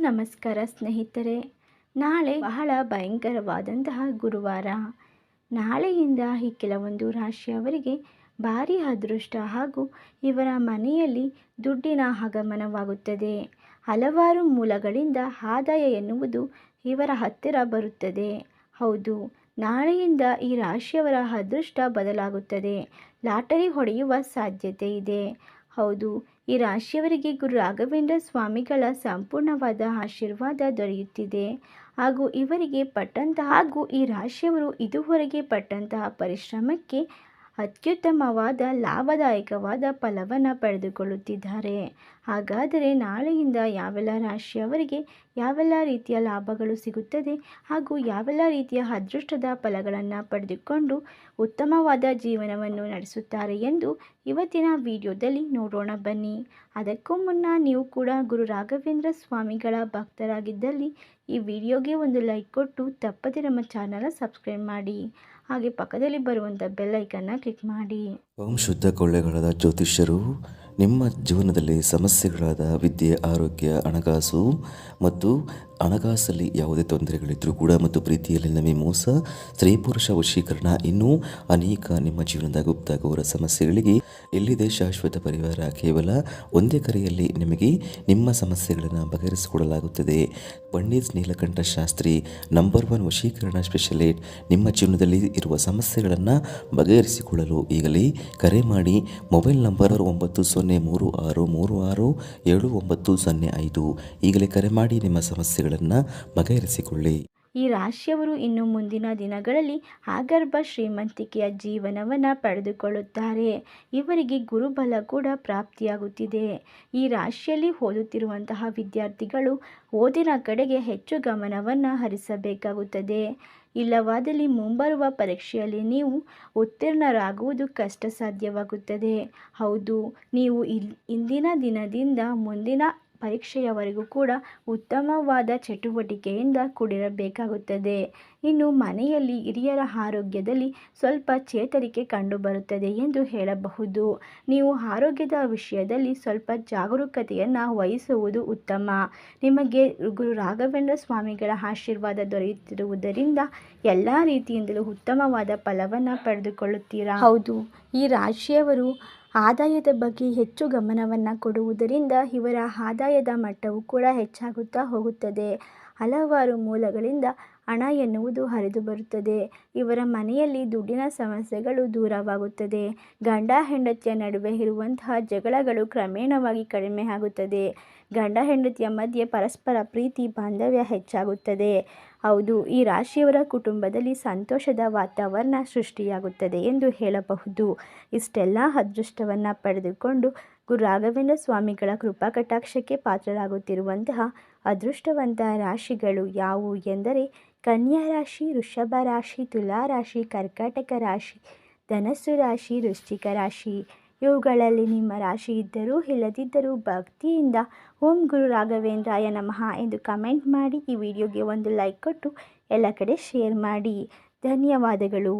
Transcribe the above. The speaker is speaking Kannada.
ನಮಸ್ಕಾರ ಸ್ನೇಹಿತರೆ. ನಾಳೆ ಬಹಳ ಭಯಂಕರವಾದಂತಹ ಗುರುವಾರ. ನಾಳೆಯಿಂದ ಈ ಕೆಲವೊಂದು ರಾಶಿಯವರಿಗೆ ಭಾರಿ ಅದೃಷ್ಟ ಹಾಗೂ ಇವರ ಮನೆಯಲ್ಲಿ ದುಡ್ಡಿನ ಆಗಮನವಾಗುತ್ತದೆ. ಹಲವಾರು ಮೂಲಗಳಿಂದ ಆದಾಯ ಎನ್ನುವುದು ಇವರ ಹತ್ತಿರ ಬರುತ್ತದೆ. ಹೌದು, ನಾಳೆಯಿಂದ ಈ ರಾಶಿಯವರ ಅದೃಷ್ಟ ಬದಲಾಗುತ್ತದೆ. ಲಾಟರಿ ಹೊಡೆಯುವ ಸಾಧ್ಯತೆ ಇದೆ. ಹೌದು, ಈ ರಾಶಿಯವರಿಗೆ ಗುರು ರಾಘವೇಂದ್ರ ಸ್ವಾಮಿಗಳ ಸಂಪೂರ್ಣವಾದ ಆಶೀರ್ವಾದ ದೊರೆಯುತ್ತಿದೆ ಹಾಗೂ ಈ ರಾಶಿಯವರು ಇದುವರೆಗೆ ಪಟ್ಟಂತಹ ಪರಿಶ್ರಮಕ್ಕೆ ಅತ್ಯುತ್ತಮವಾದ ಲಾಭದಾಯಕವಾದ ಫಲವನ್ನು ಪಡೆದುಕೊಳ್ಳುತ್ತಿದ್ದಾರೆ. ಹಾಗಾದರೆ ನಾಳೆಯಿಂದ ಯಾವೆಲ್ಲ ರಾಶಿಯವರಿಗೆ ಯಾವೆಲ್ಲ ರೀತಿಯ ಲಾಭಗಳು ಸಿಗುತ್ತದೆ ಹಾಗೂ ಯಾವೆಲ್ಲ ರೀತಿಯ ಅದೃಷ್ಟದ ಫಲಗಳನ್ನು ಪಡೆದುಕೊಂಡು ಉತ್ತಮವಾದ ಜೀವನವನ್ನು ನಡೆಸುತ್ತಾರೆ ಎಂದು ಇವತ್ತಿನ ವಿಡಿಯೋದಲ್ಲಿ ನೋಡೋಣ ಬನ್ನಿ. ಅದಕ್ಕೂ ಮುನ್ನ ನೀವು ಕೂಡ ಗುರು ರಾಘವೇಂದ್ರ ಸ್ವಾಮಿಗಳ ಭಕ್ತರಾಗಿದ್ದಲ್ಲಿ ಈ ವಿಡಿಯೋಗೆ ಒಂದು ಲೈಕ್ ಕೊಟ್ಟು ತಪ್ಪದೆ ನಮ್ಮ ಚಾನಲ್ ಸಬ್ಸ್ಕ್ರೈಬ್ ಮಾಡಿ. ಹಾಗೆ ಪಕ್ಕದಲ್ಲಿ ಬರುವಂಥ ಬೆಲ್ ಐಕನ್ನ ಕ್ಲಿಕ್ ಮಾಡಿ. ಓಂ ಶುದ್ಧ ಕೊಳ್ಳೆಗಾಲದ ಜ್ಯೋತಿಷ್ಯರು ನಿಮ್ಮ ಜೀವನದಲ್ಲಿ ಸಮಸ್ಯೆಗಳಾದ ವಿದ್ಯೆ, ಆರೋಗ್ಯ, ಹಣಕಾಸು ಮತ್ತು ಹಣಕಾಸಲ್ಲಿ ಯಾವುದೇ ತೊಂದರೆಗಳಿದ್ದರೂ ಕೂಡ ಮತ್ತು ಪ್ರೀತಿಯಲ್ಲಿ ನಮಗೆ ಮೋಸ, ಸ್ತ್ರೀ ಪುರುಷ ವಶೀಕರಣ, ಇನ್ನೂ ಅನೇಕ ನಿಮ್ಮ ಜೀವನದ ಗುಪ್ತ ಘೋರ ಸಮಸ್ಯೆಗಳಿಗೆ ಎಲ್ಲಿದೆ ಶಾಶ್ವತ ಪರಿಹಾರ. ಕೇವಲ ಒಂದೇ ಕರೆಯಲ್ಲಿ ನಿಮಗೆ ನಿಮ್ಮ ಸಮಸ್ಯೆಗಳನ್ನು ಬಗೆಹರಿಸಿಕೊಡಲಾಗುತ್ತದೆ. ಪಂಡಿತ್ ನೀಲಕಂಠ ಶಾಸ್ತ್ರಿ ನಂಬರ್ 1 ವಶೀಕರಣ ಸ್ಪೆಷಲಿಸ್ಟ್. ನಿಮ್ಮ ಜೀವನದಲ್ಲಿ ಇರುವ ಸಮಸ್ಯೆಗಳನ್ನು ಬಗೆಹರಿಸಿಕೊಳ್ಳಲು ಈಗಲೇ ಕರೆ ಮಾಡಿ. Mobile number 9036367905. ಈಗಲೇ ಕರೆ ಮಾಡಿ ನಿಮ್ಮ ಸಮಸ್ಯೆಗಳನ್ನು ಬಗೆಹರಿಸಿಕೊಳ್ಳಿ. ಈ ರಾಶಿಯವರು ಇನ್ನು ಮುಂದಿನ ದಿನಗಳಲ್ಲಿ ಆಗರ್ಭ ಶ್ರೀಮಂತಿಕೆಯ ಜೀವನವನ್ನು ಪಡೆದುಕೊಳ್ಳುತ್ತಾರೆ. ಇವರಿಗೆ ಗುರುಬಲ ಕೂಡ ಪ್ರಾಪ್ತಿಯಾಗುತ್ತಿದೆ. ಈ ರಾಶಿಯಲ್ಲಿ ಓದುತ್ತಿರುವಂತಹ ವಿದ್ಯಾರ್ಥಿಗಳು ಓದಿನ ಕಡೆಗೆ ಹೆಚ್ಚು ಗಮನವನ್ನು ಹರಿಸಬೇಕಾಗುತ್ತದೆ. ಇಲ್ಲವಾದಲ್ಲಿ ಮುಂಬರುವ ಪರೀಕ್ಷೆಯಲ್ಲಿ ನೀವು ಉತ್ತೀರ್ಣರಾಗುವುದು ಕಷ್ಟ ಸಾಧ್ಯವಾಗುತ್ತದೆ. ಹೌದು, ನೀವು ಇಂದಿನ ದಿನದಿಂದ ಮುಂದಿನ ಪರೀಕ್ಷೆಯವರೆಗೂ ಕೂಡ ಉತ್ತಮವಾದ ಚಟುವಟಿಕೆಯಿಂದ ಕೂಡಿರಬೇಕಾಗುತ್ತದೆ. ಇನ್ನು ಮನೆಯಲ್ಲಿ ಹಿರಿಯರ ಆರೋಗ್ಯದಲ್ಲಿ ಸ್ವಲ್ಪ ಚೇತರಿಕೆ ಕಂಡುಬರುತ್ತದೆ ಎಂದು ಹೇಳಬಹುದು. ನೀವು ಆರೋಗ್ಯದ ವಿಷಯದಲ್ಲಿ ಸ್ವಲ್ಪ ಜಾಗರೂಕತೆಯನ್ನು ವಹಿಸುವುದು ಉತ್ತಮ. ನಿಮಗೆ ಗುರು ರಾಘವೇಂದ್ರ ಸ್ವಾಮಿಗಳ ಆಶೀರ್ವಾದ ದೊರೆಯುತ್ತಿರುವುದರಿಂದ ಎಲ್ಲ ರೀತಿಯಿಂದಲೂ ಉತ್ತಮವಾದ ಫಲವನ್ನು ಪಡೆದುಕೊಳ್ಳುತ್ತೀರಾ. ಹೌದು, ಈ ರಾಶಿಯವರು ಆದಾಯದ ಬಗ್ಗೆ ಹೆಚ್ಚು ಗಮನವನ್ನು ಕೊಡುವುದರಿಂದ ಇವರ ಆದಾಯದ ಮಟ್ಟವು ಕೂಡ ಹೆಚ್ಚಾಗುತ್ತಾ ಹೋಗುತ್ತದೆ. ಹಲವಾರು ಮೂಲಗಳಿಂದ ಹಣ ಎನ್ನುವುದು ಹರಿದು ಬರುತ್ತದೆ. ಇವರ ಮನೆಯಲ್ಲಿ ದುಡ್ಡಿನ ಸಮಸ್ಯೆಗಳು ದೂರವಾಗುತ್ತದೆ. ಗಂಡ ಹೆಂಡತಿಯ ನಡುವೆ ಇರುವಂತಹ ಜಗಳಗಳು ಕ್ರಮೇಣವಾಗಿ ಕಡಿಮೆ ಆಗುತ್ತದೆ. ಗಂಡ ಹೆಂಡತಿಯ ಮಧ್ಯೆ ಪರಸ್ಪರ ಪ್ರೀತಿ ಬಾಂಧವ್ಯ ಹೆಚ್ಚಾಗುತ್ತದೆ. ಹೌದು, ಈ ರಾಶಿಯವರ ಕುಟುಂಬದಲ್ಲಿ ಸಂತೋಷದ ವಾತಾವರಣ ಸೃಷ್ಟಿಯಾಗುತ್ತದೆ ಎಂದು ಹೇಳಬಹುದು. ಇಷ್ಟೆಲ್ಲ ಅದೃಷ್ಟವನ್ನು ಪಡೆದುಕೊಂಡು ಗುರು ರಾಘವೇಂದ್ರ ಸ್ವಾಮಿಗಳ ಕೃಪಾ ಕಟಾಕ್ಷಕ್ಕೆ ಪಾತ್ರರಾಗುತ್ತಿರುವಂತಹ ಅದೃಷ್ಟವಂತ ರಾಶಿಗಳು ಯಾವುವು ಎಂದರೆ ಕನ್ಯಾ ರಾಶಿ, ವೃಷಭ ರಾಶಿ, ತುಲಾ ರಾಶಿ, ಕರ್ಕಾಟಕ ರಾಶಿ, ಧನಸ್ಸು ರಾಶಿ, ವೃಶ್ಚಿಕ ರಾಶಿ. ಇವುಗಳಲ್ಲಿ ನಿಮ್ಮ ರಾಶಿ ಇದ್ದರೂ ಇಲ್ಲದಿದ್ದರೂ ಭಕ್ತಿಯಿಂದ ಓಂ ಗುರು ರಾಘವೇಂದ್ರಾಯ ನಮಃ ಎಂದು ಕಮೆಂಟ್ ಮಾಡಿ. ಈ ವಿಡಿಯೋಗೆ ಒಂದು ಲೈಕ್ ಕೊಟ್ಟು ಎಲ್ಲ ಕಡೆ ಶೇರ್ ಮಾಡಿ. ಧನ್ಯವಾದಗಳು.